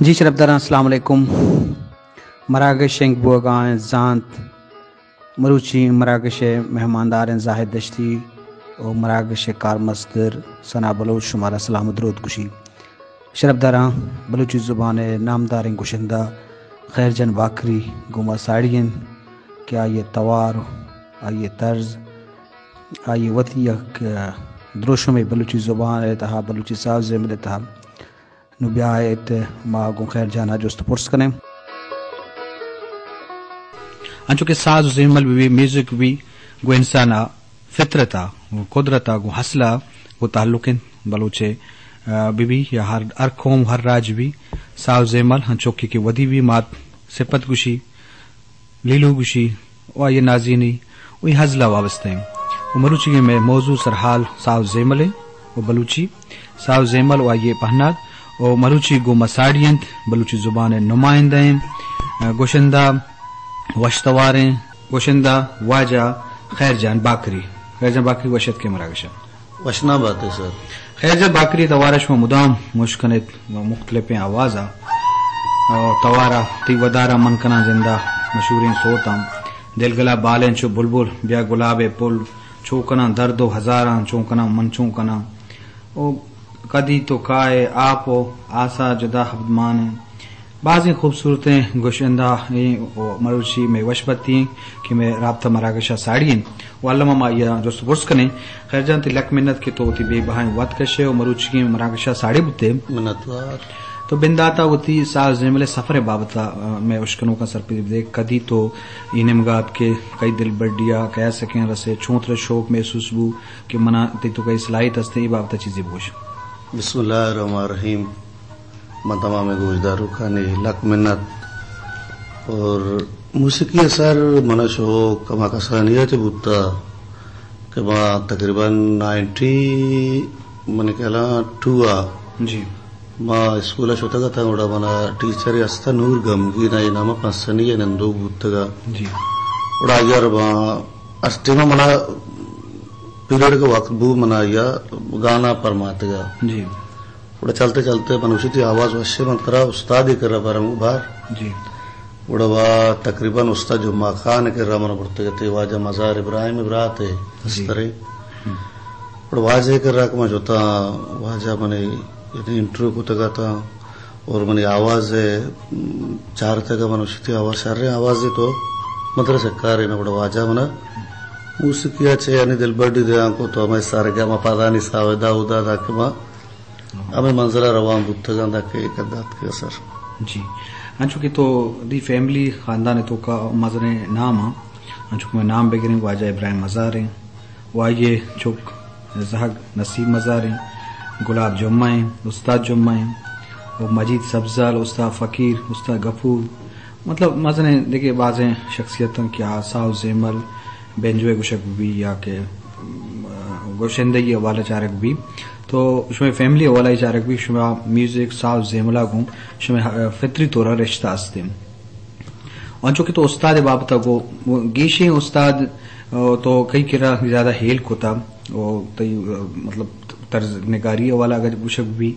جی شرفداران السلام علیکم. مراکش بوگان زانت مروچی مراکش مہماندار زاہد دشتی اور مراکش کار مصدر ثنا بلوچ شمارہ سلام درود کشی. شرفداران بلوچی زبان نامدار گشندہ خیر جن باکری گما ساڑین کہ آئیے توار آئیے طرز آئیے وطی دروشوں میں بلوچی زبان اتہا بلوچی ساز مل تھا نو بیایت ما گو خیر جانا جوست پرس کریں انچو کہ ساز زیمل بھی میوزک بھی گو انسانا فطرتا گو قدرتا گو حسلہ گو تعلقین بلوچے بھی یا ہر قوم ہر راج بھی ساز زیمل انچو کہ ودی بھی مات سپت گوشی لیلو گوشی و یہ نازینی وہی حزلہ وابستہ ہیں. مروچی میں موضوع سرحال ساز زیمل ہے وہ بلوچی ساز زیمل و یہ پہناد اور مروچی گو مساڑیاں بلوچی زبان نمائندہ گوشندہ وشتواریں گوشندہ واجہ خیر جان باکری وشت کے مراکشہ وشنا بات ہے سر. خیر جان باکری توارش میں مدام مشکنت مختلف آوازہ توارا تی ودارا منکنا زندہ مشہورین سوتاں دل گلا بالیں چو بلبل بیا گلاب پل چوکنا درد و ہزاراں چونکنا من چونکنا او کدی تو کائے آپ و آسا جدا حبدمان بعضی خوبصورتیں گوشندہ مروچی میں وشبتی کہ میں رابطہ مراکشہ ساڑین و علامہ مائیہ جو سبرس کنے خیر جانتی لک منت کے تو تی بے بہائیں وقت کشے و مروچی مراکشہ ساڑی بتے منتوار تو بنداتا ہوتی ساز زیمل سفر بابتا میں اشکنوں کا سرپیب دے کدی تو اینمگات کے کئی دل بڑھیا کہہ سکیں رسے چونتر شوق محسوس بو کہ منا تی تو کئی صلاحیت ہستے ہی بابتا چیزیں بوش. بسم اللہ الرحمن الرحیم. میں تمام گوشداروں خانے لک منت اور موسیقی اثر منا شوق کما کسانیت بوتا کہ میں تقریباً 90 من کہلا 2 جی ما اسکولا شوتگا تھا اوڑا منا ٹیچر استا نور گمگی نا نام پسنی نندو بوتگا جی اوڑا یار ما اسٹیما منا پیریڈ کا وقت بو منا یا گانا پرماتگا جی اوڑا چلتے چلتے منوشی تھی آواز وشے من کرا استاد ہی کر رہا پرمو بار جی اوڑا وا تقریباً استاد جمعہ خان کر رہا منا پڑتے گتے واجہ مزار ابراہیم ابراہت ہے اس طرح اوڑا واجہ کر رہا کہ میں جوتا واجہ منے انٹرویو کو تگا تھا اور منی آواز چار تگا منوشی تھی آواز شار رہے آواز تو مدرسہ کارے نا بڑا واجہ منا موسیقی اچھے یعنی دل بڑی دے آنکو تو ہمیں سارے گیا ما پادانی ساویدہ ہودا دا کہ ما ہمیں منظرہ روان بودتگا دا کہ ایک ادات کے اثر. جی انچو کہ تو دی فیملی خاندان تو کا مزر نام ہاں انچو کہ میں نام بگریں واجہ ابراہیم مزاریں وائیے چوک زہگ نصیب مزاریں گلاب جمعیں استاد جمعیں اور مجید سبزال استاد فقیر استاد غفور مطلب مزنے دیکھیں بعضیں شخصیتوں کیا ساو زیمل بینجوے گوشک بھی یا کہ گوشندگی حوالہ چارک بھی تو شمع فیملی حوالہ چارک بھی شمع میوزک ساو زیملہ گوں شمع فطری طورہ رشتہ استے اور چونکہ تو استاد بابتا گو گیشیں استاد تو کئی کرا زیادہ ہیل کو تھا مطلب طرز نگاری والا اگر گوشک بھی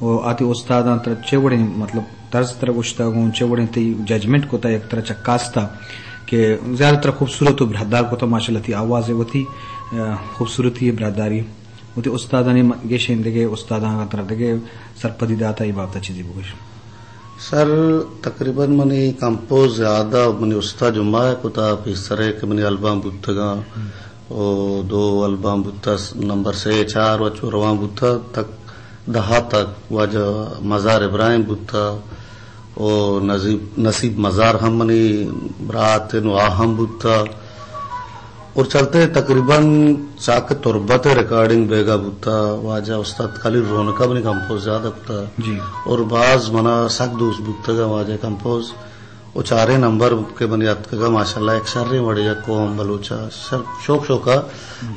آتی استاداں طرح چوڑیں مطلب طرز طرح گوشتا گوں چوڑیں تی ججمنٹ کو تا ایک طرح چکاستا کہ زیادہ تر خوبصورت و برہدار کو تا ماشاءاللہ تی آواز وہ تھی خوبصورتی برہداری وہ تی استاداں نے گیشیں دگے استاداں کا طرف دگے سرپدی داتا یہ بابتا چیزی بگوش سر تقریباً منی کمپوز زیادہ منی استاد جمعہ کو تا پیسرے کہ منی البام بودتگا اور 2 البام بودتا نمبر سے 4 وچو روان بودتا تک 10 تک واجہ مزار ابراہیم بودتا اور نصیب مزار ہم منی برات نو ہم بودتا اور چلتے تقریباً چاک تربت ریکارڈنگ بیگا بودتا واجہ استاد خلیل رونقہ منی کمپوز زیادہ بودتا جی اور بعض منا سک دوست بودتا گا واجہ کمپوز وہ 4 نمبر کے بنیاد کا ماشاءاللہ ایک شرری وڑیا قوم بلوچا شوق شوقا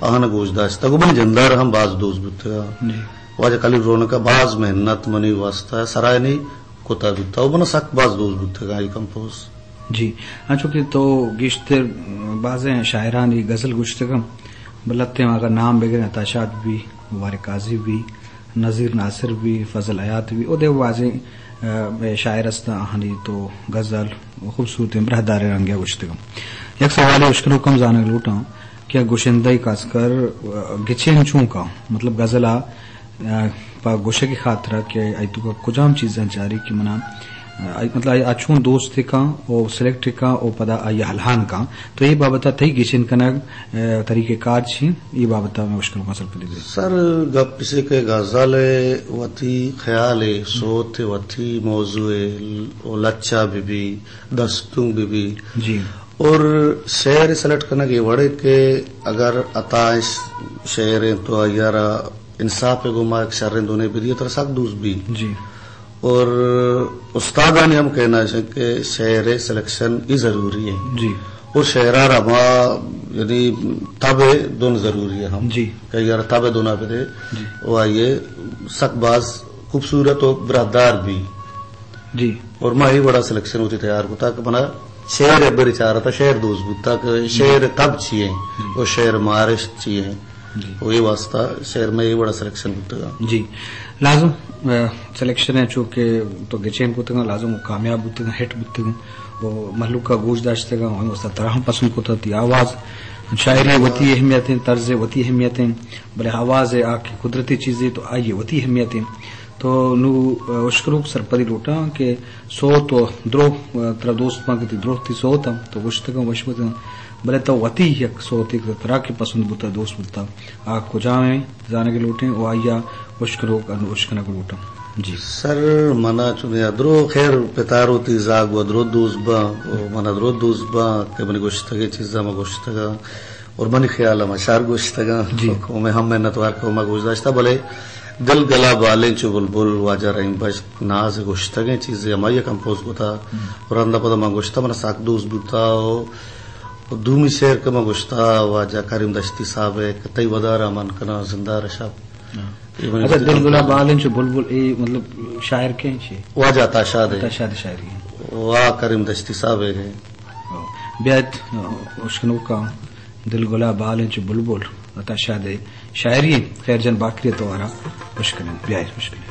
آہن گوش داشتا گو بنی جندار ہم بعض دوست بودتا گا واجہ خلیل رونقہ بعض محنت منی واسطہ ہے سرائے نہیں کوتا بودتا وہ بنا سک بعض دوست بودتا گا یہ کمپوز. جی چونکہ تو گشتر بعضیں شاعرانی غزل گشتگم بلتے اگر نام بگریں تاشاد بھی مبارک قاضی بھی نظیر ناصر بھی, فضل حیات بھی, او دے واضح شاعر استا ہنی تو غزل خوبصورت برہدار رنگیا گشتگم. یک سوال اشکرو کم زانگ لوٹا کیا گوشندہ خاص کر گچین چون کا مطلب غزلہ پا گوشے کی خاطرہ کہ ایتو کا کجام چیزیں جاری کی منا مطلب اچھون دوست کا او سلیکٹ کا او پدا آئی حلحان کا تو یہ بابتا تھی گچین کنگ طریقہ کار چھی یہ بابتا میں اشکرو کا سر پلی دے سر گپ پسے کے غزل وتی خیال سوت وتی موضوع لچا بھی دستوں بھی جی اور شعر سلیکٹ کرنا یہ وڑے کہ اگر عطائش شعر تو یارا انصاف گما ایک شر دونے بھی یہ طرح سخت دوست بھی جی اور استادہ نے ہم کہنا چاہیں کہ شعر سلیکشن ہی ضروری ہے جی اور شعرا رما یعنی تب دون ضروری ہے ہم جی کہ یار تب دونا پہ دے جی وہ آئیے سخت باز خوبصورت اور برادار بھی جی اور ماں ہی بڑا سلیکشن ہوتی تیار ہوتا کہ بنا شعر بری چاہ رہا تھا شعر دوست بودتا کہ شعر کب چاہیے وہ شعر مارش چاہیے وہی واسطہ شعر میں یہ بڑا سلیکشن ہوتا گا جی لازم سلیکشن ہے چونکہ تو گچین کو تگا لازم وہ کامیاب ہوتے گا ہٹ ہوتے گا وہ محلوق کا گوش داشتے گا وہیں واسطہ طرح پسند کو تھی آواز شاعری وتی اہمیتیں طرز وتی اہمیتیں بلے آواز ہے آ کی قدرتی چیزیں تو آئیے وتی اہمیتیں تو نو اشکروک سرپری لوٹا کہ سو تو درو ترا دوست ماں کی درو تھی سو تھا تو وشتگا وشبتا بلے تو وتی یک سو تھی طرح کی پسند بوتا دوست بوتا آگ کو جامیں جانے کے لوٹیں وہ آئیا اشکروک اشکنا کو لوٹا جی سر منا چنے درو خیر پتارو تی زاگ و درو دوست با منا درو دوست با کہ منی گوشتگی چیزا ما گوشتگا اور منی خیال ما شار گوشتگا میں ہم محنت وار کو ما گوشت داشتا بلے دل گلا بالیں چو بلبل واجہ رحیم بش ناز گوشتگیں چیزیں ہماری کمپوز کو تھا اور اندہ پدا ما گوشتا منا ساک دوست بوتا دومی شعر کا ما گوشتا واجہ کریم دشتی صاحب ہے کہ تی ودارا من کنا زندہ رشاب اچھا دل گلا بالیں چو بلبل اے مطلب شاعر کہیں چھے واجہ تاشاد ہے تاشاد شاعری واہ کریم دشتی صاحب ہے بیعت اشکنو کا دل گلا بالیں چو بلبل تاشاد شاعری خیر جان باکری توارا مشکلیں بیعت مشکلیں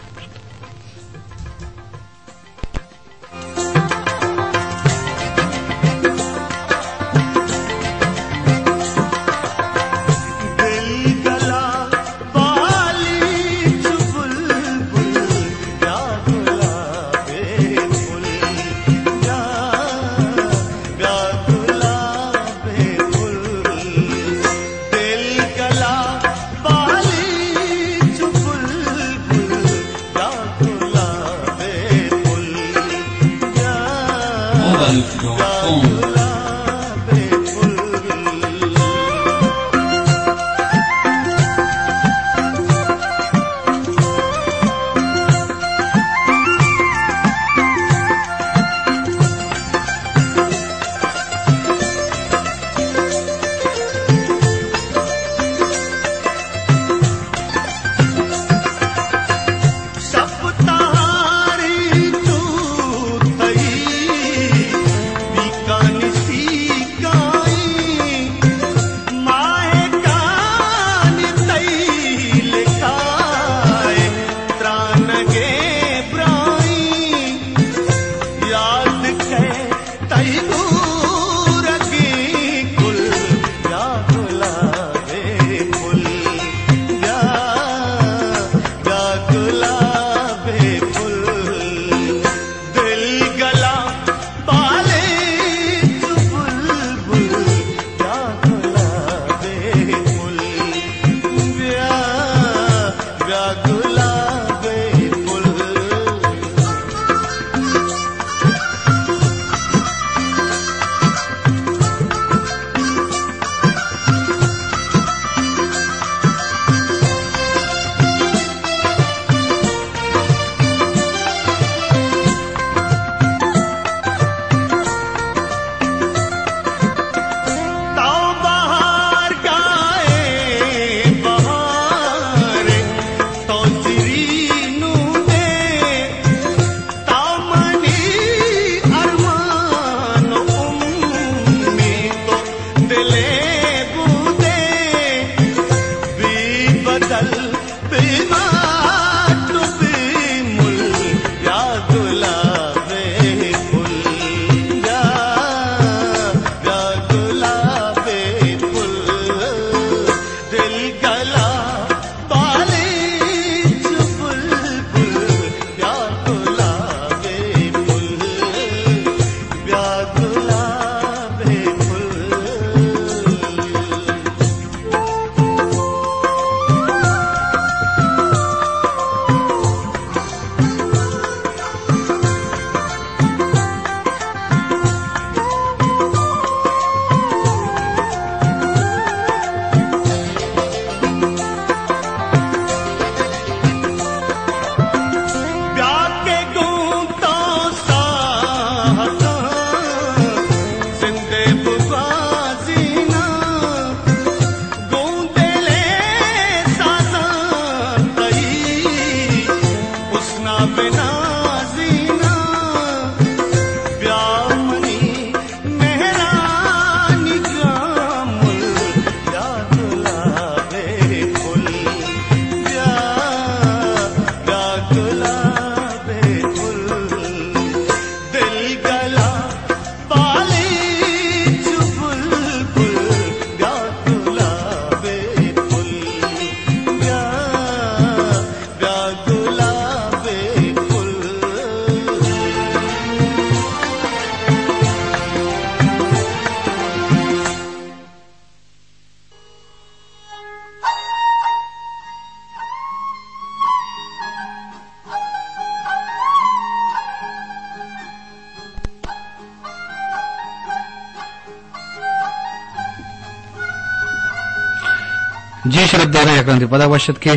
جی شرط دار یکرندی پدا وشت کے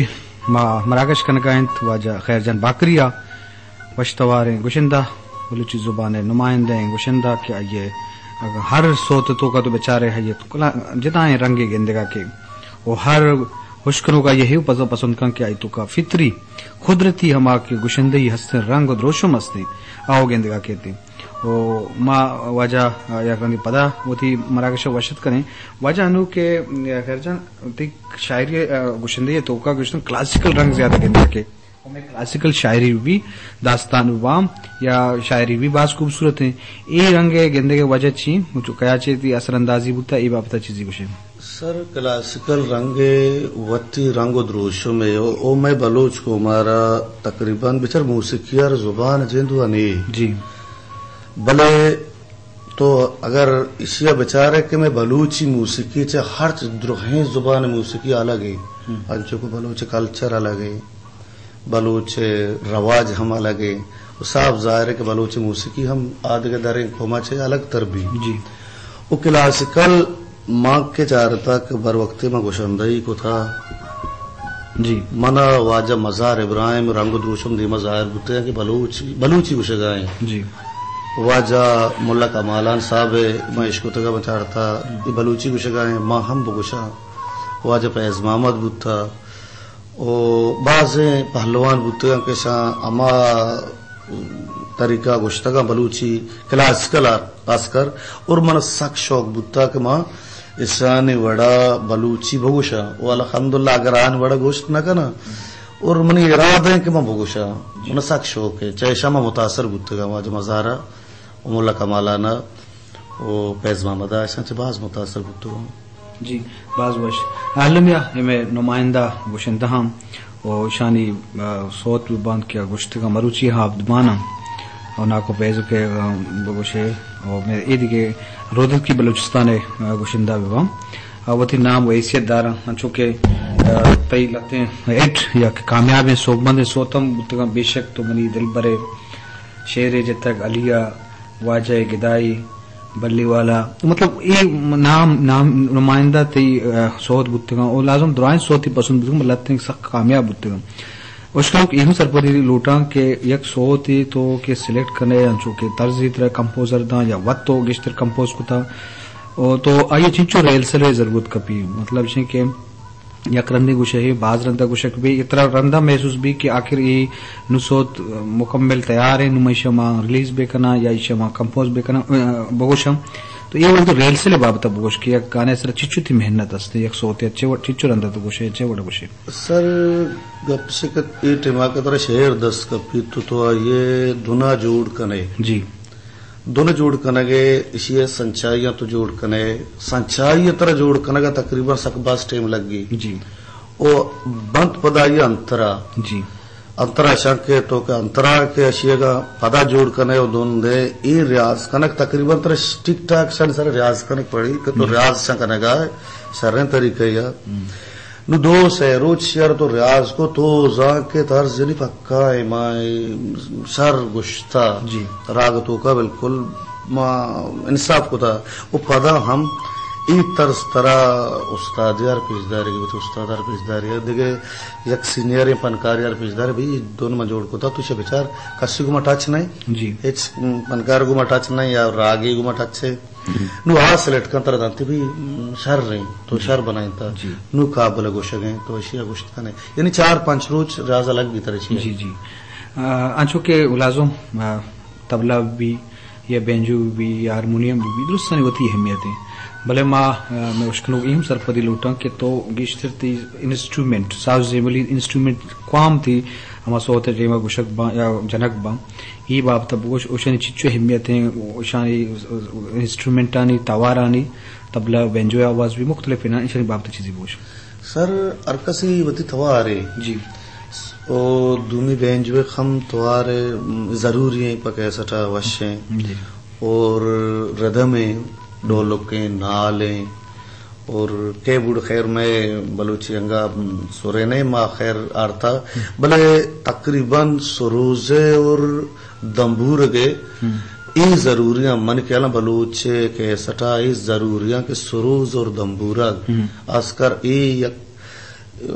مراکش کنکائنت واجہ خیر جان باکریا وشتواریں گوشندہ بلوچی زبان نمائندہ گوشندہ کہ یہ ہر صوتوں کا تو بیچارے ہے یہ جتنا رنگے گندگا کے وہ ہر خشکنوں کا یہی پسند کن کہ آئی تو کا فطری قدرتی ہما کے گوشندی ہستے رنگ و روشم ہستے آؤ گندگا کہتے ما واجہ یکرندی پدا وہ تھی مراکش وشت کریں واجہ انو کے خیر جان شاعری گوشندی تو کا گوشتن کلاسیکل رنگ زیادہ گندگا کے میں کلاسیکل شاعری بھی داستان وام یا شاعری بھی بعض خوبصورت ہیں یہ رنگ گندے کے وجہ چی جو کیا چیتی اثر اندازی بوتا یہ بابتا چیزی کچھ سر کلاسیکل رنگ وتی رنگ و دروشوں میں او میں بلوچ کو ہمارا تقریباً بچر موسیقیار زبان جندو انی جی بلے تو اگر اسیا بچارے کہ میں بلوچی موسیقی چاہ ہر درہیں زبان موسیقی الگ ہے انچو کو بلوچ کلچر الگ ہے بلوچ رواج ہم الگ ہے صاف ظاہر ہے کہ بلوچ موسیقی ہم آدھے دریں کھوما چاہے الگ تربی جی وہ کلاسیکل ماں کے چارتا کہ بر وقتی میں گوشندہی کو تھا جی منا واجہ مزار ابراہیم رنگ دروشم دی مظاہر بوتے ہیں کہ بلوچی گوشگائیں جی واجہ ملا کمالان صاحب میں عشق تگا بچارتا یہ بلوچی گوشگائیں ماں ہم بگوشا واجہ فیض محمد بوتا او بعض پہلوان بوتے کہ شاہ اما طریقہ گوشتگا بلوچی کلاسیکل خاص کر اور من سخت شوق بوتا کہ ماں اسان وڑا بلوچی بگوشا وہ الحمدللہ اگر آن وڑا گوشت نہ کنا اور من ارادہ ہے کہ میں بگوشا من سخت شوق ہے چاہے شاہ متاثر بوتگا واجہ مزارہ مولا کمالانا وہ فیض محمد ایسا چاہے بعض متاثر بوتگا جی بعض وش عالمیہ میں نمائندہ گوشندہ ہم اور شانی صوت باندھ کیا گوشتگا مروچی ہاں عبدمانہ اور ناکو پیزو کے گوشے اور میرے عید کے رودت کی بلوچستان گوشندہ ببام وہ تھی نام و حیثیت دارا چونکہ تئی لگتے ہیں ایٹ یا کامیاب ہیں صوبند سوتم بتگا بے شک تو منی دل برے شیر جتک علیہ واجہ گدائی بلی والا مطلب یہ نام نمائندہ تی صوت بتگا اور لازم درائیں صوت ہی پسند بتگا لگتے ہیں سخت کامیاب بتگا اس کا یہ سرپری لوٹاں کہ یک صوت ہی تو کہ سلیکٹ کرنے چونکہ طرز ہی طرح کمپوزر دا یا وقت تو گشتر کمپوز کو تھا تو آئیے چنچو ریل سلے ضرورت کپی مطلب ہے کہ یک رندے گوشے ہی بعض رندہ گوشے بھی اتنا رندہ محسوس بھی کہ آخر یہ نصوت مکمل تیار ہے نمائشہ ماں ریلیز بے کنا یا عشہ ماں کمپوز بے کنا بگوشم تو یہ وقت ریل سلے بابتا بگوش کہ یک گانے سر چچو تھی محنت ہستے یک صوت چچو رندہ تو گوشے اچھے وڑا گوشے سر گپ سے یہ ٹیما کا طرح شہر دست کپی تو یہ دنا جوڑ کنے جی دونوں جوڑ کنگے اسی سنچائیاں تو جوڑ کنے سنچائی طرح جوڑ کنگا تقریباً سکباس ٹیم لگ گئی جی او بند پدائی انترا جی انترا شنکے تو کہ انترا کے اشیاء کا پدا جوڑ کنے او دون دے ای ریاض کنک تقریباً طرح ٹک ٹاک شن سر ریاض کنک پڑی کہ تو ریاض شن کنگا ہے سرین طریقے یا نو دو سے روچ شیر تو ریاض کو تو زان کے طرز یعنی پکا ایمائی سر گشتا جی راگ تو کا بالکل ما انصاف کو تھا وہ پدا ہم ای طرز طرح استادیار پیشداری کی بتا استادار پیشداری ہے دیکھے یک سینئر پنکاریار پیشداری بھی دونوں میں جوڑ کو تھا تو اسے بچار کسی کو مٹاچ نہیں جی ایچ پنکار کو مٹاچ نہیں یا راگی کو مٹاچ سے نو آ سلیکٹ کن طرح دانتی بھی شہر رہی تو شہر بنائیں تھا نو قابل گوشہ گئیں تو اشیاء گوشت کنے یعنی 4-5 روز ریاض الگ بھی طرح چیئے جی جی انچو کہ لازم طبلہ بھی یا بینجو بھی یا ہارمونیم بھی درست ہوتی اہمیت ہے بھلے میں اشکلوں ایم سرپدی لوٹاں کہ تو گیشتر تی انسٹرومنٹ ساز زیملی انسٹرومنٹ قوام تھی ہما صوت ریما گوشک با یا جنک با یہ باب تب اوشانی چچو اہمیت ہیں اوشانی انسٹرومنٹانی توارانی طبلہ بینجو آواز بھی مختلف ہیں انشانی باب چیزی بوش سر ارکسی وتی توارے جی او دومی بینجو خم توارے ضروری ہیں پکے سٹا وشیں اور ردمیں ڈولکیں نالیں اور کے بوڑ خیر میں بلوچی انگا سورینے ما خیر آرتا بلے تقریباً سروزے اور دمبورگے ای ضروریاں من کہلا بلوچے کے سٹا ای ضروریاں کہ سروز اور دمبورگ آسکر ای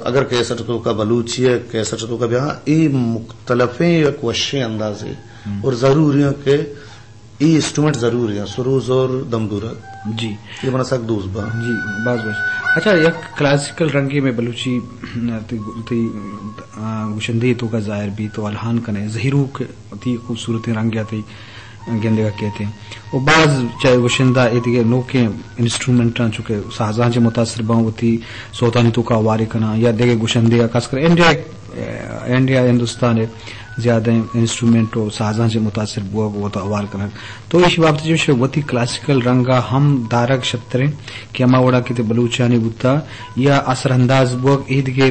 اگر کیسٹوں کا بلوچی ہے کیسٹوں کا بیاں ای مختلفیں یک وشیں اندازے اور ضروریاں کہ ای انسٹرومنٹ ضروری ہیں سروز اور دمبورا جی یہ بنا سک دوست با جی باز باز اچھا یک کلاسیکل رنگی میں بلوچی تی گوشندی تو کا ظاہر بھی تو الہان کنے ظہیروں تی خوبصورتی رنگیا تی گندے کا کہتے ہیں وہ بعض چاہے گوشندہ ایدگے نوکے انسٹرومنٹاں چکے سازاں چے متاثر باں وہ تی سوتانی تو کا واری کنا یا دیگے گوشندے خاص کر انڈیا ہندوستان ہے زیادہ انسٹرومنٹ و سازاں سے متاثر بوا وہ تو اوال کرنا تو اس بات جو وتی کلاسیکل رنگا ہم دارک شتریں کہ اما وڑا کتے بلوچانی بوتا یا اثر انداز بوا عید کے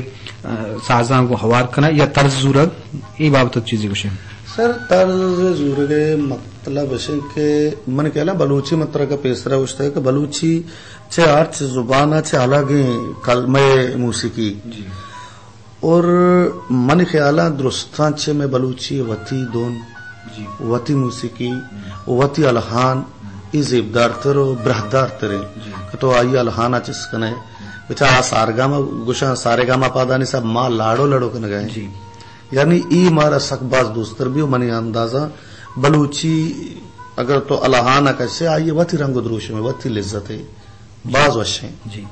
سازاں کو ہوار کرنا یا طرز زورگ یہ بابت چیزیں کچھ سر طرز زورگ مطلب ہے کہ من کہلا بلوچی مطلب کا پیسرا ہوتا ہے کہ بلوچی چھ آرچ زبانہ چھ الگ کلمہ موسیقی جی اور من خیالہ درستان چھ میں بلوچی وتی دون جی وتی موسیقی وتی الہان ای زیبدار تر و برہدار ترے جی تو آئی الہان چس کنے بچا سارگاما گوشا سارے گاما پادانی سب ماں لاڑو لڑو کنے گئے جی یعنی ای مارا سکباز دوستر بھی منی اندازہ بلوچی اگر تو الہان کیسے آئی وتی رنگ و دروش میں وتی لذت ہے باز وشیں جی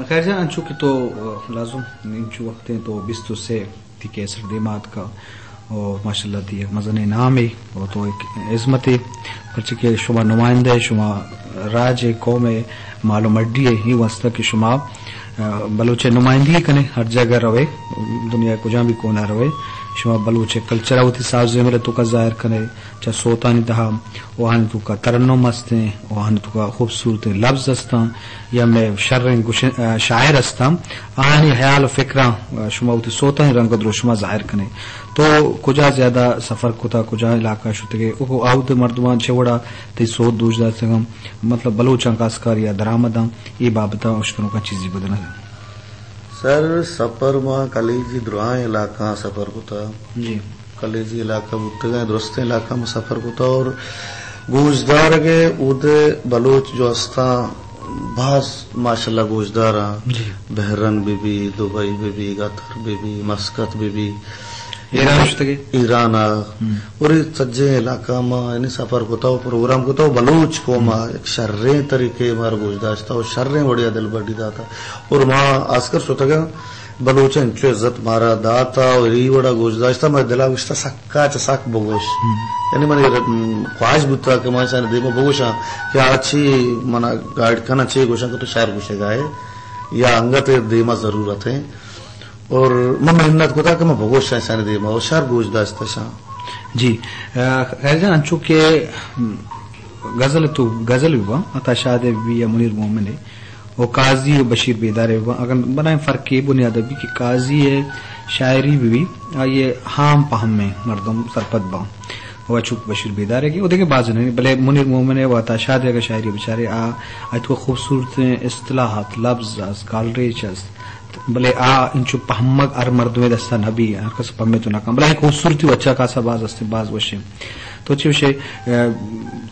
خیر جان انچو کی تو لازم انچو وقت ہیں تو بستو سے تھی کیسر دیمات کا اور ماشاءاللہ تھی ایک مزن نام ہے اور تو ایک عظمت ہے پرچہ شما نمائندہ ہے شما راج قوم معلوم اڈی ہے ہی واسطہ کہ شما بلوچ نمائندگی کنے ہر جگہ روے دنیا کو جہاں بھی کونا روے شما بلوچ کلچر ہوتی ساز زمرہ تو کا ظاہر کرے چاہے سوتانی دہا وہاں تو کا ترنم ہستے وہاں تو کا خوبصورت لفظ ہستا یا میں شاعر ہستا آہنی خیال و فکراں شما ہوتی سوتانی رنگ درو شما ظاہر کرے تو کجا زیادہ سفر کتا کجا علاقہ شتگے او آود مردمان چھوڑا تی سوت دوش دا سگم مطلب بلوچاں کاسکار یا درآمداں یہ بابتا اشکنوں کا چیزی بدنا ہے سر سفر ماں کلیجی دروائیں علاقہ سفر کتا جی کلیجی علاقہ بتگئے درست علاقہ میں سفر کتا اور گوشدار گے اود بلوچ جو استا بعض ماشاءاللہ گوشدار جی بحرن بی بی دبئی بی بی قطر بی بی مسقط بی بی ایران اور سجے علاقہ میں یعنی سفر کوتا پروگرام کوتا بلوچ کو ماں ایک شریں طریقے مار گوشداشتا اور شریں بڑیا دل بڑی داتا اور ماں آسکر سوتا گیا بلوچ انچو عزت مارا داتا اور ای بڑا گوشداشتا میں دلا گوشتا سکا چساک بگوش یعنی میں خواہش بوتا کہ میں سانے دیما بگوشا کہ آچھی منا گائیڈ کھانا چاہیے گوشا کہ تو شہر گوشے گائے یا انگت دیما ضرورت ہے اور میں محنت کو تھا کہ میں بھگوش شاہ دے میں ہوشیار گوش داشتا شاہ جی خیر جان انچو کہ غزل تو غزل ہوا عطا شاہ بھی یا منیر مومن ہے وہ قاضی و بشیر بیدار ہے اگر بنائیں فرق یہ بنیاد بھی کہ قاضی ہے شاعری بھی یہ ہام پہم میں مردم سرپت باں وہ چوک بشیر بیدار ہے کہ وہ دیکھیں بعض نہیں بلے منیر مومن ہے وہ عطا شاہ ہے کہ شاعری بچارے تو خوبصورت اصطلاحات لفظ گالریچ بلے انچو پہمگ ار مردوے دستا نبی ہر کس پہمے تو ناکام بلے خوبصورتی اچھا کاسا باز استے باز وشے تو اچھے وشے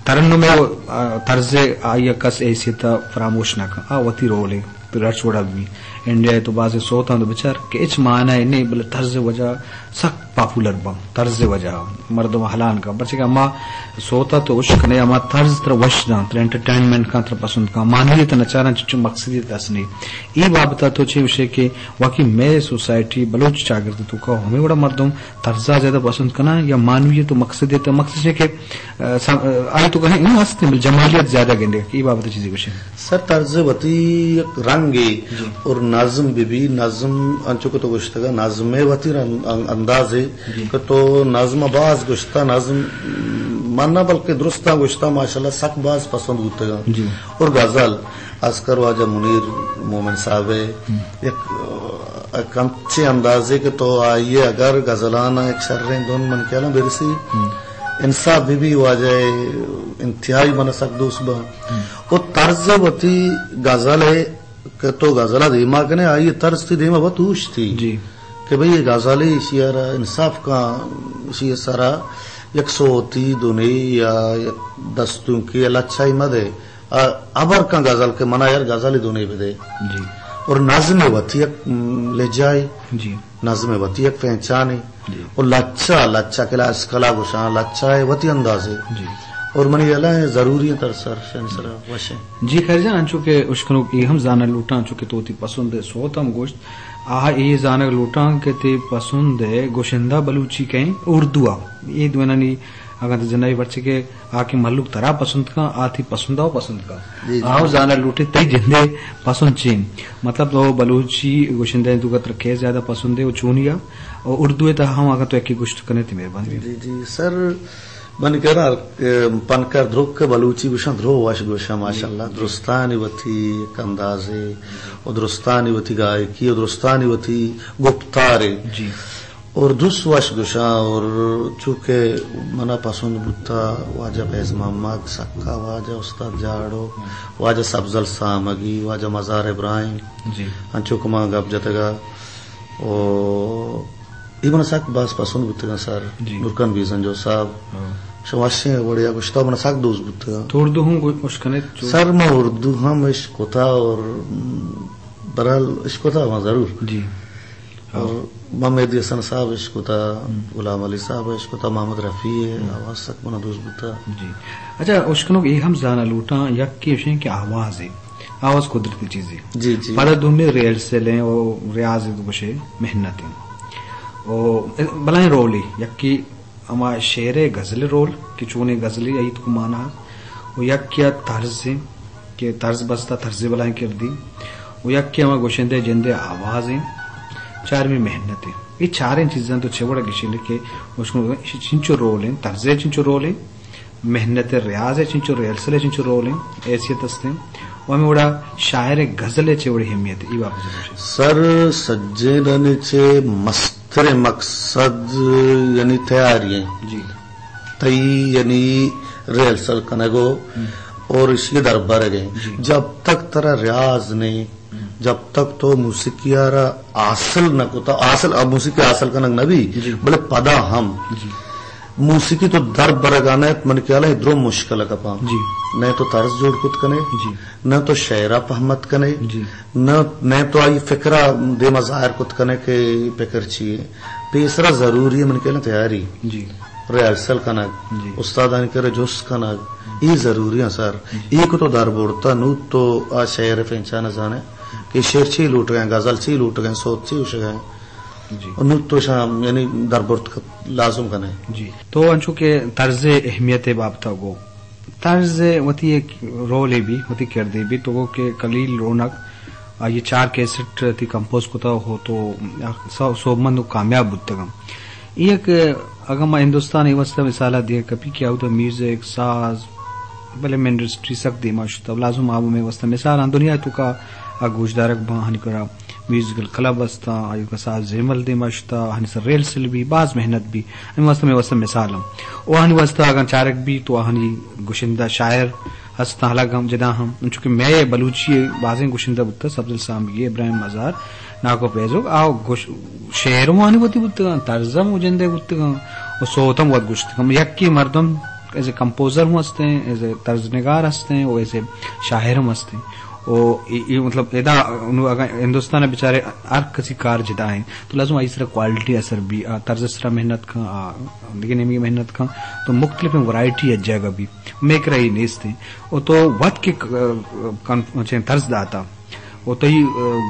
ترنم میں طرز آئی کس ایسیتا فراموش ناکام وطی رولے رچ وڑا بھی انڈیا تو باز سوتا ہوں تو بچار کہ اچ معنی ہے نہیں بلے طرز وجہ سک پاپولر با طرز وجہ مردم حلان کا بچے کہ اما سوتا تو عشق نہیں اما طرز تر وش دان تر انٹرٹینمنٹ کا تر پسند کا مانویت نچارا چچو مقصدیت اسنی ای بابتا تو چھے وشے کہ واقعی میں سوسائٹی بلوچ چاگرد تو کہ ہمیں بڑا مردم طرزہ زیادہ پسند کرنا یا مانویت و مقصدیت مقصد ہے کہ آئی تو کہیں انہوں ہستے جمالیت زیادہ گندے ای بابتا چیزی وشے سر طرز وتی رنگی اور نظم بھی نظم انچو کو تو گشتگا نظم وتی انداز ہے کہ تو نظم باز گشتہ نظم ماننا بلکہ درستہ گشتہ ماشاءاللہ سک باز پسند ہوتا گا اور غزل عسکر واجہ منیر مومن صاحب ایک اچھے اندازے کہ تو آئیے اگر غزلانہ ایک شررین دون من کیا نا برسی انصاف بھی واجہ انتہائی من سک دوست با اور طرز وتی غزل ہے کہ تو غزلہ دیما کنے آئیے طرز تھی دیما بہت اوش تھی کہ بھئی یہ غزالی شیارہ انصاف کا شیئر سارا یک سوتی دونی یا دستوں کی اچھائی مدے ابر کا غزل کے منع یار غزالی دونی بدے اور نظم وتی یک لے جائے نظم وتی یک پہچانے اور لچا کلا اسکلا گشان لچا ہے وتی اندازے اور منی اللہ ہے ضروری ہے تر سر شنسر وشے جی خیر جان انچو کہ اشکنو کی ہم زانا لوٹا انچو کہ توتی پسند ہے سوتم گوشت آہا یہ زانا لوٹا کہ تے پسند ہے گوشندہ بلوچی کہیں اردو یہ دوینانی اگر جنائی بچے کے آکے ملوک ترا پسند کا آتی پسند آو پسند کا آو زانا لوٹے تی جندے پسند چین مطلب تو بلوچی گوشندہ تو کا ترکے زیادہ پسند ہے وہ چونیا اور اردو ہے تا ہم آگا تو ایک گوشت کرنے تی مہربانی جی سر من کہنا پنکر دھروک کے بلوچی گوشن دھرو واش گوشا ماشاءاللہ درستانی وتی ایک اندازے اور درستانی وتی گائکی اور درستانی وتی گفتارے جی اور دوس واش گوشا اور چونکہ منا پسند بوتا واجہ فیض محمد سکا واجہ استاد جاڑو واجہ سبزل سامگی واجہ مزار ابراہیم جی انچو کما گپ جتگا اور ایمن ساک باس پسند بوتگا سر نورکن بیزن جو صاحب شواشیں بڑیا گشتہ من ساک دوست بوتگا تو اردو ہوں اشکنے سر میں اردو ہم عشق ہوتا اور برحال عشق ہوتا وہاں ضرور جی اور محمد حسن صاحب عشق ہوتا غلام علی صاحب عشق ہوتا محمد رفیع آواز سک من دوست بوتا جی اچھا اشکنوں یہ ہم زانا لوٹا یک کی اشیں کہ آواز ہے آواز قدرتی چیز ہے جی جی بڑا دوں میں ریل سے لیں اور ریاض بشے محنت ہیں بلائیں رولی یک کی اما شعر غزل رول کہ چونے غزلی ایت کو مانا وہ یک کیا طرز ہے کہ طرز بستا طرز بلائیں کر دی وہ یک کیا اما گوشندے جندے آواز ہیں چار میں محنت ہے یہ چاریں چیزیں تو چھوڑا گشی لکھے اس کو چنچو رول ہیں طرز چنچو رول ہیں محنت ریاض ہے چنچو ریلسل چنچو رول ہیں ایسیت ہستے ہیں وہ ہمیں بڑا شاعر غزل چے بڑی اہمیت ہے یہ واپس سر سجے رنے چے مستر مقصد یعنی تیاریاں جی تی یعنی ریلسل کنگو اور اسی دربار گئے جب تک ترا ریاض نہیں جب تک تو موسیقی آرہ آصل نہ کوتا آصل اب موسیقی آصل کنگ نبی بلے پدا ہم موسیقی تو در برگانا ہے من کیا لئے درو مشکل ہے کپا نہ تو طرز جوڑ کت کنے نہ تو شعرہ پہمت کنے نہ تو آئی فکرہ دے مظاہر کت کنے کہ فکر چیئے پیسرہ ضروری ہے من کیا لئے تیاری ریالسل کنگ استادانی کرے جوس کنگ یہ ضروری ہے سر یہ کو تو در بورتا نو تو آ شعر فینچانا جانے کہ شعر چی لوٹ گئے غزل چی لوٹ گئے سوت چی اٹھ گئے نو تو شام یعنی در بورت لازم کنے جی تو انچو کہ طرز اہمیت بابتا گو طرز وتی ایک رولے بھی وتی کردے بھی تو وہ کہ قلیل رونق یہ 4 کیسٹ تھی کمپوز کتا ہو تو سوبمند کامیاب بودتگم ایک اگر میں ہندوستان یہ وسط مثالہ دیا کبھی کیا ہوتا میوزک ساز بلے میں انڈسٹری سک دی ماشتا لازم آبو میں وسط مثال آن دنیا تو کا گوشدارک با ہنی کرا میوزیکل کلب وستا آئیو کا ساز زیمل دی ماشتا ہنی سر ریل سل بھی باز محنت بھی ہنی وسط میں وسط مثالم او ہنی وسط اگر چارک بھی تو ہنی گوشندہ شاعر ہستا حلاق ہم جدا ہم چونکہ میں بلوچی بازیں گوشندہ بودتا سبزل سامگی ابراہیم مزار ناکو پیزوگ آو شعروں آنی ہوتی بودتا طرزم جندے بودتا و صوتم ود گوشتا یکی مردم ایسے کمپوزر ہوں ہستے ہیں ایسے طرز نگار ہستے ہیں اور ایسے شاعر ہم ہستے ہیں مطلب ادا ہندوستان بیچارے ہر کسی کار جدا ہیں تو لازم اس طرح کوالٹی اثر بھی طرز اس طرح محنت کا لیکن امی محنت کا تو مختلف ورائٹی جگہ بھی میک رہی نیست وہ تو وقت کے طرز داتا وہ تو ہی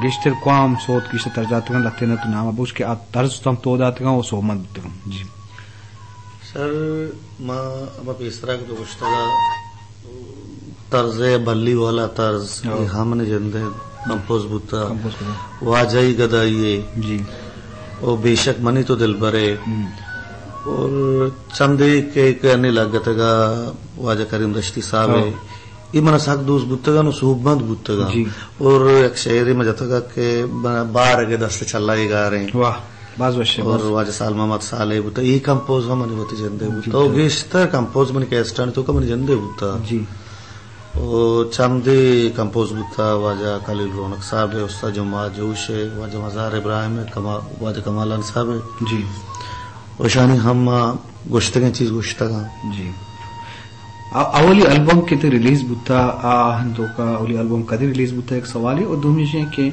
گشتر قوام صوت گشتر طرزات کا لگتے نا تو نام ابوش کے طرز تو ہم تو داتے گا وہ سومند جی سر ما اب اس طرح کے تو گشتگا طرز بلی والا طرز ہم نے جندے کمپوز بوتا واجہی گدائیے جی وہ بے شک منی تو دل بھرے اور چندے کے کہنے لگتا گا واجہ کریم رشتی صاحب ہے یہ من ساک دوست بوتا گا نو صوب مند بوتا گا اور ایک شہری میں جاتا گا کہ بار اگے دست چلائی گا رہے ہیں واہ باز وشے اور واجہ سال محمد صالح بوتا یہ کمپوز ہم نے ہوتی جندے بوتا اور گیشتر کمپوز منی کیسٹان تو کا منی جندے بوتا جی اور چمدی کمپوز بوتا واجہ خلیل رونق صاحب ہے استاد جمعہ جوش ہے واجہ مزار ابراہیم ہے واجہ کمالان صاحب ہے جی وشانی ہم گوشتگیں چیز گوشتگاں جی اولی البم کتے ریلیز بوتا تو کا اولی البم کدی ریلیز بوتا ایک سوال ہے اور دومی چیزیں کہ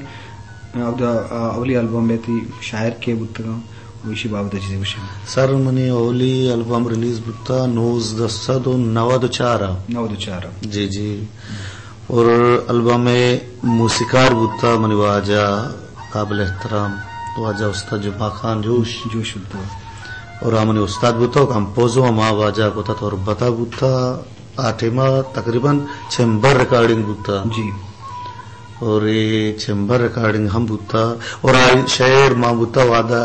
اولی البم میں تھی شاعر کے بوتا گا ویشی بابت چیزیں وشی سر منی اولی البم ریلیز بوتا 1994 جی جی اور البم موسیقار بوتا منی واجہ قابل احترام واجہ استاد جمعہ خان جوش بوتا اور منی استاد بوتا کمپوزو ہما واجہ بوتا تو ربتا بوتا آٹھما تقریباً چیمبر ریکارڈنگ بوتا جی اور یہ چیمبر ریکارڈنگ ہم بوتا اور شعر ماں بوتا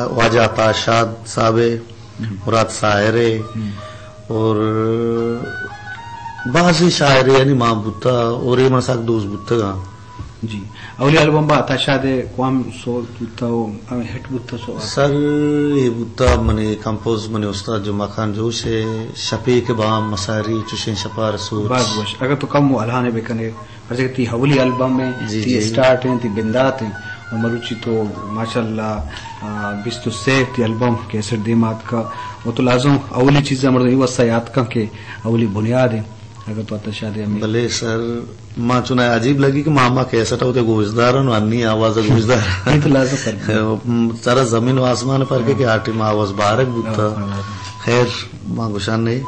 واجہ عطاشاد صاحب مراد ساہرے اور بعضی شاعر یعنی ماں بوتا اور یہ منساک دوست بوتا گا جی اولی البم با عطاشاد قوام سو بوتا ہٹ بوتا سو سر یہ بوتا منی کمپوز منی استاد جمعہ خان جوش ہے شفیق بام مساری چشین شپا رسول باز وش اگر تو کم الہانے بکنے ہر جگہ تی اولی البم میں تی اسٹارٹ ہیں تی بندات ہیں اور مروچی تو ماشاءاللہ بیستو سیف تی البم کیسر دیمات کا وہ تو لازم اولی چیزیں مرد یہ وصا یاد کا کہ اولی بنیاد ہے اگر تو عطاشاد ہمیں بلے سر ماں چنا عجیب لگی کہ ماما کیسا ہوتے گوشدارن انی آواز گوشدار یہ تو لازم فرق سارا زمین و آسمان فرق ہے کہ آٹی ماں آواز بارک بوتا خیر ماں گوشان نہیں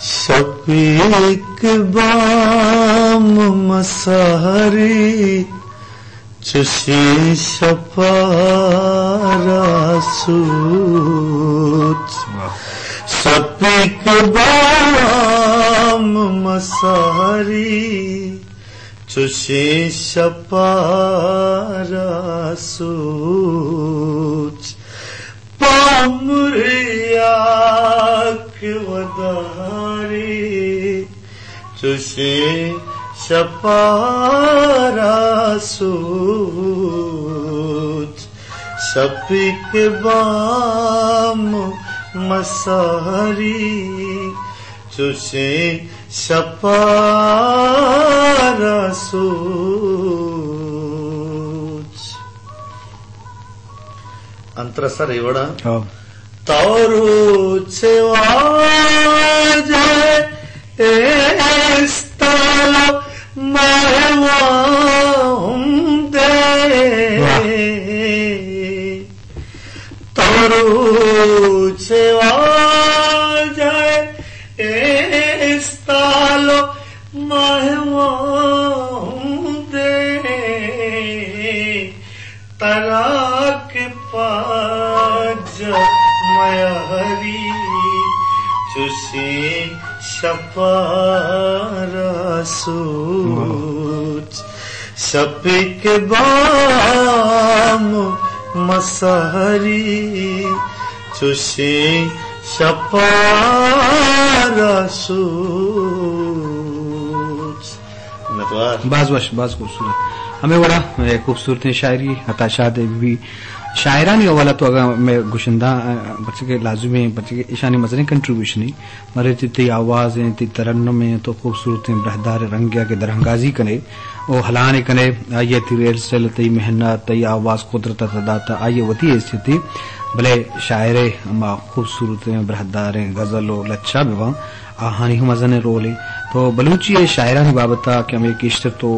شفیق بام مساری چشی شپا رسوت شفیق بام مساری چشی شپا رسوت پامریاک وداری چشی شپا رسوت شفیق بام مساری چشی شپا رسوت انتر سر ایوڑا تورو چواجے استالا مہوام دے تورو چواجے استالا مہوام دے تراک پاج میاری چشی شپا رسوت شفیق بام مساری چشی شپا رسوت باز خوبصورت ہمیں بڑا خوبصورت شاعری عطاشاد بھی شاعرانی والا تو اگر میں گشندہ بچے کے لازمی بچے کے ایشانی مزنی کنٹریبیوشن ہی مرے تی آوازیں تی ترنمیں تو خوبصورت برہدار رنگیا کے درہنگازی کنے وہ ہلانے کنے آئیے تی ریل سٹیل تی محنت تی آواز قدرت تداتا آئیے وتی ایسی تھی بھلے شاعر اما خوبصورت برہداریں غزل و لچا ببا آہانی مزن رولے تو بلوچی شاعرانی بابتا کہ ہمیں کشتر تو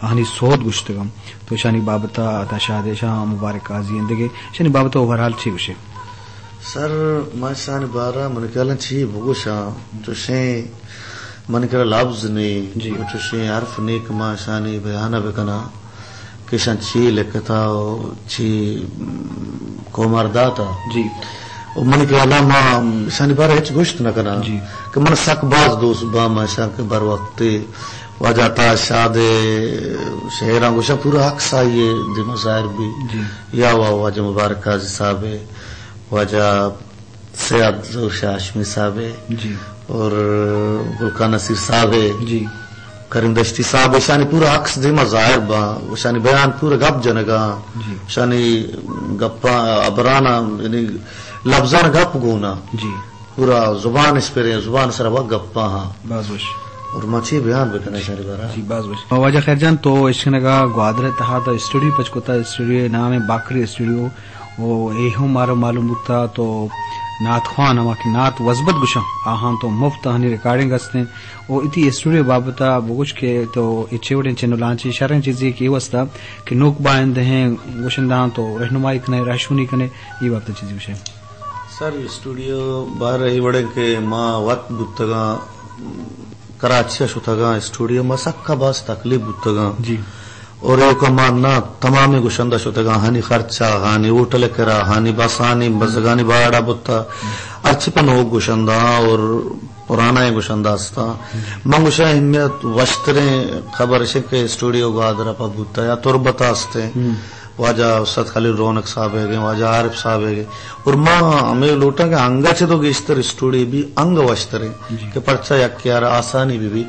آہانی سود گشتگم تو شانی بابتا تا شاد شاہ مبارک آزی اندگے شانی بابتا اوورال چی گوشے سر ما شانی بارا من کہلن چی بگوشا چوشیں من کہلن لفظ نہیں چوشیں حرف نیک ما شانی بیانہ بکنا کشن چی لکتا چی کومرداتا جی من کے علامہ شانی بارہ ہچ گوشت نہ کنا کہ من سک باز دوست با ما شان کے بر وقت وجاتا شاد شہراں گوشا پورا حق سائیے دی مظاہر بھی یا واجہ مبارک قاضی صاحب واجہ سید زوشا ہاشمی صاحب اور گلکان نصیر صاحب جی کریم دشتی صاحب شانی پورا عکس دی مظاہر با شانی بیان پورا گپ جنگا شانی گپا ابرانا یعنی لفظان گپ گونا جی پورا زبان اس پر زبان سر وقت گپا ہاں بازوش اور مچھی بیان بکنے شاری بارا جی بازوش واجہ خیر جان تو اشکنگا گوادر تہا اسٹوڈیو پچکوتا اسٹوڈیو نام ہے باکری اسٹوڈیو وہ ایہو مارو معلوم ہوتا تو نعت خوان ہما کی نعت وزبت گشا آہاں تو مفت ہنی ریکارڈنگ ہستے وہ اتی اسٹوڈیو بابتا بگوش کے تو چیوڑیں چینلانچی شرح چیزیں کہ یہ وستا کہ نوک بائند ہیں گوشندان تو رہنمائی کنے راشونی کنے یہ بابتا چیزیں گوشے سر اسٹوڈیو باہر ہی بڑے کہ ماں وقت بتگا کراچی شتگا اسٹوڈیو ما سکا باس تکلیف بتگا جی اور ایک ماننا تمام گشندہ شتگا ہانی خرچہ ہانی ہوٹل کرا ہانی بسانی بزگانی باڑا بتا اچھی پن ہو گشندہ اور پرانا گشندہ استا منگوشا اہمیت وشتریں خبر ہے کہ اسٹوڈیو گادرہ پا بتا یا تربتا استے واجہ استاد خلیل رونق صاحب ہے گئے واجہ عارف صاحب ہے گئے اور ماں ہمیں لوٹا کہ انگا چھے تو گیشتر اسٹوڈیو بھی انگ وشتر ہے کہ پرچہ یک کیارا آسانی بھی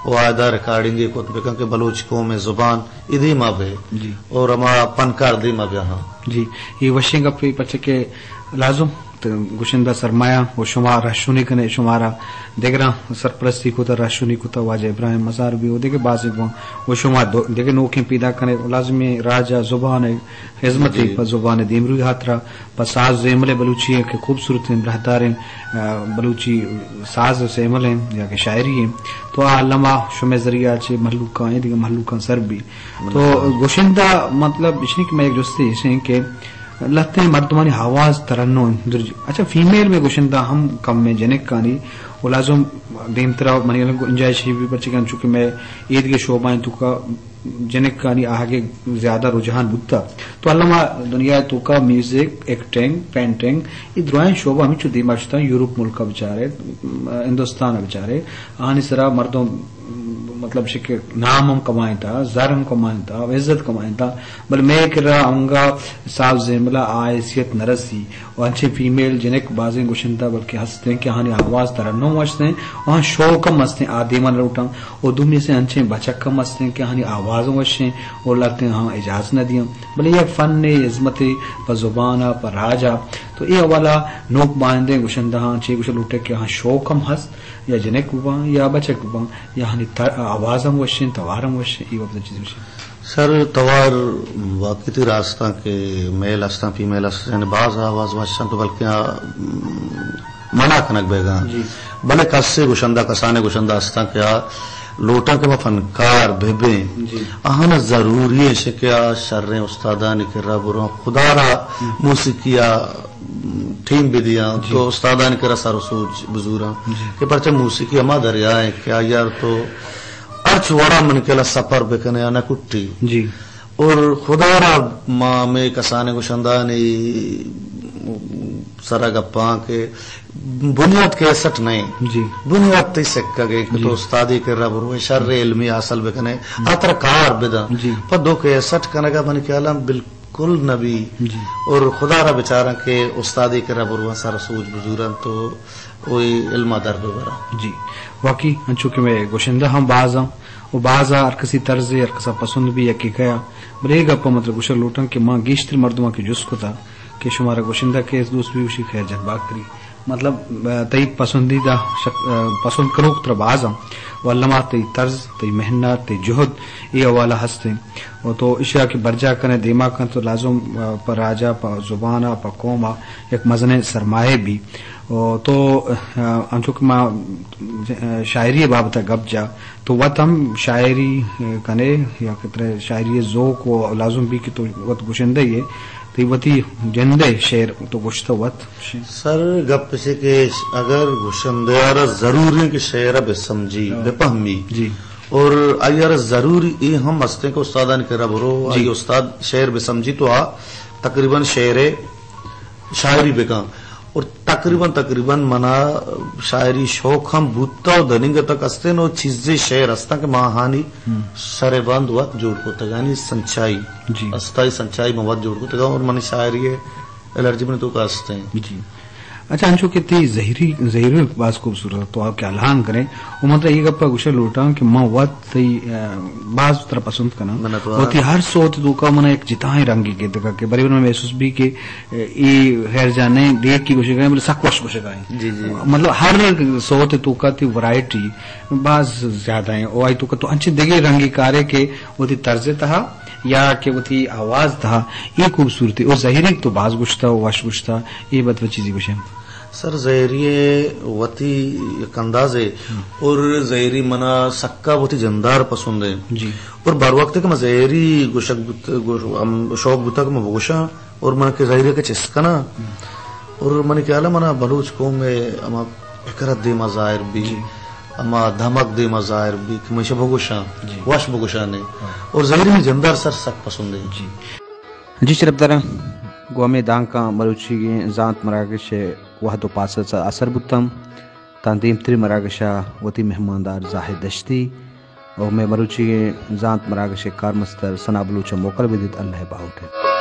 وہ آئدہ ریکارڈنگی کو بکن کہ بلوچ قوم زبان ادھی ماں بے اور ہما پنکار دی ماں بے ہاں جی یہ وشنگ اپنی پرچہ کے لازم گشندہ سرمایہ وہ شمار راشونی کنے شمارا دیکھنا سرپرستی کو تا راشونی کو تا واجہ ابراہیم مزار بھی ہو دیکھے بازی کو وہ شمار دیکھے نوکیں پیدا کنے لازمی راجہ زبان حضمتی پا زبان دیمروی ہاترا پا ساز زیمل بلوچی ہے کہ خوبصورت ہیں برہدار ہیں بلوچی ساز زیمل ہیں یا کہ شاعری ہیں تو علامہ شمع ذریعہ چھے محلوکاں ہیں دیکھے محلوکاں سر بھی تو گشندہ مطلب اشنی کہ میں ایک جستی اسے کہ لگتے ہیں مردمانی آواز ترنو اچھا فیمیل میں گوشندہ ہم کم میں جنک کانی وہ لازم دیم طرح منی علم کو انجائش بھی بچے کان چونکہ میں عید کے شعبہ تو کا جنک کانی آگے زیادہ رجحان بودتا تو علامہ دنیا تو کا میوزک ایکٹنگ پینٹنگ یہ دروائیں شعبہ ہمیں چو دیماشتا یوروپ ملکہ بچارے ہندوستان بچارے آنی سرا مردوں مطلب کہ نام ہم کمائیں تھا زر ہم کمائیں تھا عزت کمائیں تھا بل میں کر رہا ہوں گا صاف زیملہ آئیسیت نرسی اور انچے فیمیل جنک بازیں گوشندہ بلکہ ہستے ہیں کہ ہانی آواز ترنو مچتے ہیں وہاں شو کم ہستے ہیں آدیمان روٹاں اور دومی سے انچے بچک کم ہستے ہیں کہ ہانی آوازوں وشیں اور لگتے ہیں ہاں اجاز نہ دیا بلے یہ فن عظمت پر زبانہ پر راجہ تو یہ والا نوک باندھیں گوشندہ ہاں چھ گوشل لوٹے کہ ہاں شو کم ہست یا جنک بباں یا بچک بباں یا ہانی آوازم وشیں توارم وشیں یہ وقت چیز وشیں سر توار واقعی راستہ کے میل ہستاں فیمیل ہستاں یعنی بعض آواز وشن تو بلکہ منع کنک بیگا بلے کسے گوشندہ کسانے گوشندہ ہستاں کیا لوٹا کے فنکار بھبیں آہانا ضروری ہے کہ شریں استادانی کے رب رو خدا را موسیقیہ ٹیم بھی دیا تو استادانی کے رسا رسوج بزورا کہ پرچہ موسیقی ہما دریائیں کیا یار تو ارچ وڑا من کے سفر بکنے آنا کٹی جی اور خدا را ماں میں کسانے کو شندانی سرا گپاں کے بنیاد کے سٹ نہیں جی بنیاد تی سکا گئے کہ تو استادی کے رب روئے شر علمی حاصل بکنے آتر کار بدا پر دو کے سٹ کنگا بنی کے علم بالکل نبی اور خدا را بچارا کے استادی کے رب روئے سر سوج بزورن تو وہی علمہ در ببرا جی واقعی چونکہ میں گوشندہ ہم باز ہوں وہ باز ہر کسی طرز ہر کسا پسند بھی یکی گیا بلے گا پا مطلب گوشر لوٹن کہ ماں گیشتر مردمہ کی جس کو تھا کہ شمارا گوشندہ کے دوست بھی اسی خیر جان بات کری مطلب تئی پسندیدہ پسند کروک تر بازم واللہ تی طرز تی محنت تی جہد یہ حوالہ ہستے اور تو اشیاء کی برجا کرنے دیما کن تو لازم پر راجا پر زبانہ پر قوما ایک مزن سرمایہ بھی تو انچوک ما شاعری بابتا گپ جا تو وقت ہم شاعری کنے یا کتنے شاعری ذوق و لازم بھی کہ تو وقت گوشندہ ہی ہے تو وتی جندے شعر تو گوشتہ وقت سر گپ سے کہ اگر گوشندہ ضروری ہے کہ شعر بے سمجھی بے پہمی جی اور آئی ضروری یہ ہم ہستے کہ استادان کے رب رو آئی استاد شعر بے سمجھی تو تقریباً شاعری بے کام اور تقریباً منا شاعری شوق ہم بوتا و دننگ تک استے نو چیزیں شعر استا کہ ماہانی سر باند وقت جوڑ کو تگا یعنی سنچائی استائی سنچائی مواد جوڑ کو تگا اور منی شاعری ہے الرجی میں تو کا استے ہیں جی اچھا انچو کتنی زہری باز خوبصورت تو آپ کے اعلان کریں وہ مطلب یہ گپا گوشہ لوٹا کہ ماں وقت باز طرح پسند کرنا ہوتی ہر سوت تو کا منہ ایک جتائیں رنگی کے دکھا کہ بری میں محسوس بھی کہ یہ خیر جانے دیکھ کی گوشہ کریں مطلب سکوش گوشہ کریں مطلب ہر سوت تو کا تی ورائٹی باز زیادہ ہیں او آئی تو کا تو انچے دیگے رنگی کارے کے وہ تی طرز تھا یا کہ وہ تھی آواز تھا یہ خوبصورتی اور ظاہری تو باز گشتہ واش گشتہ یہ بات وہ چیزی گوشہ سر زہری وتی ایک انداز ہے اور زہری منا سکا وتی جندار پسند ہے جی اور بار وقت کہ میں زہری شوق بتا کہ میں گوشا اور من کے زہری کے چسکنا اور من کے منا بلوچ قوم میں اما فکرت دے مظاہر بھی اما دھمک دے مظاہر بھی کہ میں بگوشا واش بگوشا نے اور زہری میں جندار سر سک پسند ہے جی شرف دارا گوامے دانکا مروچی زانت مراکش وحد و پاسد اثر بتم تنظیم تری مراکشا وتی مہماندار زاہد دشتی اور میں مروچی زانت مراکش کار مستر سنا بلوچا موکل بدیت اللہ باؤٹے